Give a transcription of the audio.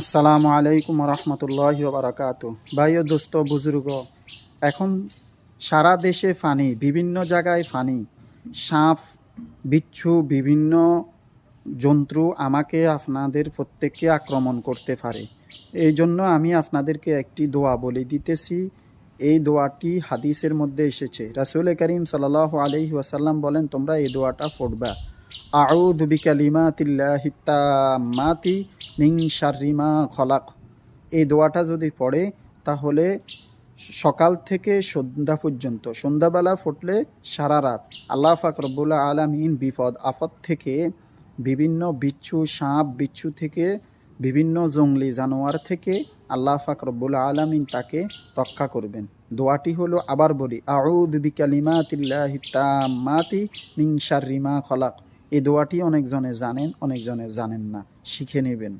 আসসালামু আলাইকুম রহমতুল্লাহি বারাকাতু। ভাই ও দোস্ত বুজুর্গ, এখন সারা দেশে ফানি, বিভিন্ন জায়গায় ফানি, সাপ, বিচ্ছু, বিভিন্ন জন্তু আমাকে আপনাদের প্রত্যেককে আক্রমণ করতে পারে। এই জন্য আমি আপনাদেরকে একটি দোয়া বলে দিতেছি। এই দোয়াটি হাদিসের মধ্যে এসেছে। রাসূল করিম সাল্লাল্লাহু আলাইহি ওয়াসাল্লাম বলেন, তোমরা এই দোয়াটা পড়বা। আউযু বিকালিমাতিল্লাহি তাম্মাতি মিন শাররি মা খলাক। এই দোয়াটা যদি পড়ে তাহলে সকাল থেকে সন্ধ্যা পর্যন্ত, সন্ধ্যাবেলা ফুটলে সারা রাত আল্লাহ পাক রব্বুল আলামিন বিপদ আপদ থেকে, বিভিন্ন বিচ্ছু, সাপ বিচ্ছু থেকে, বিভিন্ন জঙ্গলি জানোয়ার থেকে আল্লাহ পাক রব্বুল আলামিন তাকে রক্ষা করবেন। দোয়াটি হলো, আবার বলি, আউযু বিকালিমাতিল্লাহি তাম্মাতি মিন শাররি মা খলাক। এই দোয়াটি অনেকজনে জানেন, অনেকজনে জানেন না, শিখে নেবেন।